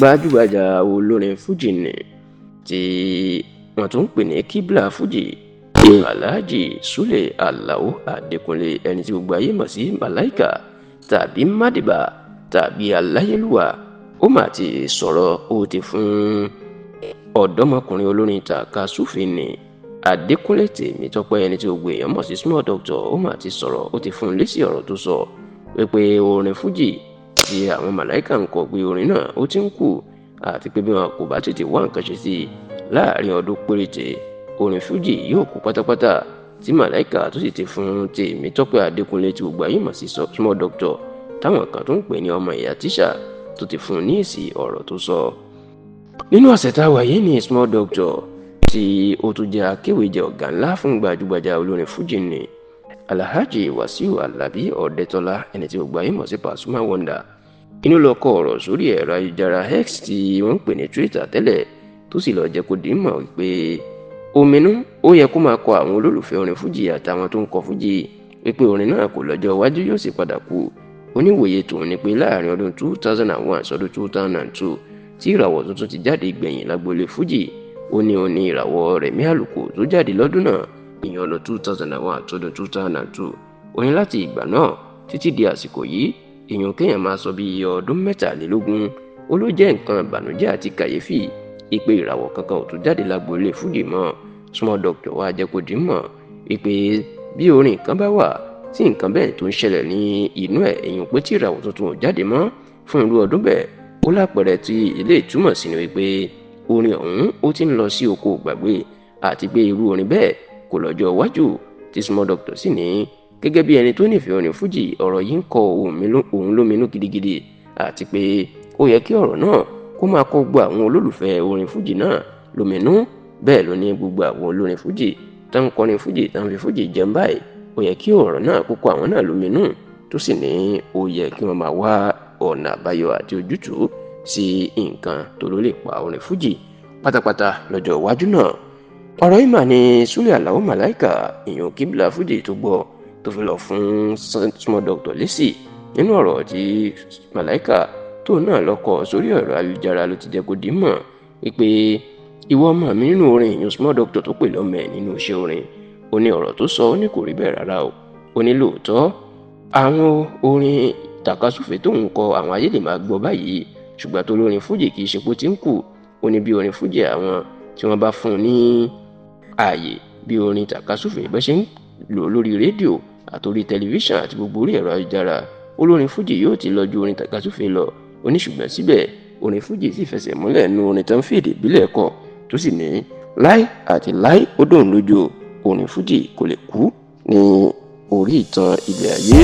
gbajúgbajà olórin fújì ni tí wọ́n tún ń pè ní kíbla fújì Alhaji Sule Alao Adékúnlé, ẹni tí gbogbo ayé mọ̀ sí Màláìkà tàbí Mádìbà tàbí Aláyélúwà, ó mà ti sọ̀rọ̀ ó ti fún ọ̀dọ́mọkùnrin olórin tàkasúfèé ní Adékúnlé Tèmítọ́pẹ́, ẹni tí gbogbo èèyàn mọ̀ sí Small Doctor, ó mà ti sọ̀rọ̀ ó ti fún un lésì ọ̀rọ̀ tó sọ wípé orin fújì tí àwọn Màláìkà ń kọ pé orin náà ó ti ń kú àti pé bí wọn kò bá tètè wá nǹkan ṣe sí i láàrin ọdún péréte orin fújì yóò kú pátápátá, tí Màláìkà tó sì ti fún Tèmítọ́pẹ́ Adékúnlé tí gbogbo ayé mọ̀ sí Small Doctor táwọn kan tó ń pè ní ọmọ ìyá tíṣà tó ti fún un ní èsì ọ̀rọ̀ tó sọ. Nínú ọ̀sẹ̀ tá a wà yìí ní Small Doctor tí ó tún jẹ́ akéwèjẹ ọ̀gá ńlá fún gbajúgbajà olórin fújì ní Alhaji Wasiu Alabi Ọ̀dẹ́tọ́lá, ẹni tí gbogbo ayé mọ̀ sí Pasuma Wonder, inú lọ kọ ọ̀rọ̀ sórí ẹ̀rọ ayélujára X tí wọ́n ń pè ní Twitter tẹ́lẹ̀, tó sì lọ jẹ́ kó dì í mọ̀ wípé òmìnú ó yẹ kó máa kọ àwọn olólùfẹ́ orin fújì àtàwọn tó ń kọ fújì wípé orin náà kò lọ́jọ́ iwájú yóò sì padà kú. Oníwòye tòun ni pé láàrin ọdún 2001 sọdún 2002 tí ìràwọ̀ tuntun ti jáde gbẹ̀yìn lágboolé fújì, ó ní ìràwọ̀ Rẹ̀mí Àlùkò tó jáde lọ́dún náà, ìyẹn ọdún 2001 sọdún 2002. ó ní láti ìgbà náà títí di àsìkò yìí èèyàn kéèyàn máa sọ bí iye ọdún 23 ó ló jẹ́ nǹkan ìbànújẹ́ àti kàyéfì ìpè ìràwọ̀ kankan ò tún jáde lágboolé fújì mọ́. Small Doctor wá jẹ́ kó dì í mọ̀ wípé bí orin kan bá wà tí nǹkan bẹ́ẹ̀ tó ń ṣẹlẹ̀ ní inú ẹ̀, èèyàn pé tí ìràwọ̀ tuntun ò jáde mọ́ fún irú ọdún bẹ́ẹ̀, ó lápẹẹrẹ tí ilé ìtumọ̀ sí ni wípé orin ọ̀hún ó ti ń lọ sí oko gbàgbé àti pé irú orin bẹ́ẹ̀ kò lọ́jọ́ iwájú. Tí Small Doctor sì ní gẹ́gẹ́ bí ẹni tó nífẹ̀ẹ́ orin fújì, ọ̀rọ̀ yìí ń kọ òun lóminú gidigidi àti pé ó yẹ kí ọ̀rọ̀ náà kó máa kọ gbogbo àwọn olólùfẹ́ orin fújì náà lóminú. Bẹ́ẹ̀ ló ní gbogbo àwọn olórin fújì tó ń kọrin fújì tó ń fi fújì jẹun báyìí, ó yẹ kí ọ̀rọ̀ náà kó kọ àwọn náà lóminú, tó sì ní ó yẹ kí wọ́n máa wá ọ̀nà àbáyọ àti ojútùú sí nǹkan tó ló lè pa orin fújì pátápátá lọ́jọ́ iwájú náà. Ọ̀rọ̀ yìí mà ní Sule Alao Màláìkà, èèyàn kíbla fújì tó gbọ́ tó fi lọ fún Small Doctor lésì. Nínú ọ̀rọ̀ tí Màláìkà tó náà lọ́kọ̀ sórí ẹ̀rọ ayélujára ló ti jẹ́ kó dì í mọ̀ wípé ìwọ ọmọ mi nínú orin èèyàn Small Doctor tó pè lọ́mọ ẹ̀ nínú iṣẹ́ orin, ó ní ọ̀rọ̀ tó sọ ó ní kò rí bẹ́ẹ̀ rárá o. Ó ní lóòótọ́ àwọn orin tàkasúfèé tó ń kọ àwọn ayé lè máa gbọ́ báyìí, ṣùgbọ́n tó lórin fújì kì í ṣe pé ó ti ń kù. Ó ní bí orin fújì àwọn tí wọ́n bá fún un ní ààyè bí orin tàkasúfèé bẹ́ẹ̀ ṣe ń lò lórí rédíò àtòrí tẹlifíṣàn àti gbogbo orí ẹ̀rọ ayélujára, olórin fújì yóò ti lọ ju orin tàkasúfèé lọ. Ó ní ṣùgbọ́n síbẹ̀ orin fújì sì fẹsẹ̀ múlẹ̀ nínú orin tó ń fi èdè ìbílẹ̀ kọ, tó sì ní láì àti láì ó dòun lójú orin fújì kò lè kú ní orí ìtàn ilẹ̀ ayé.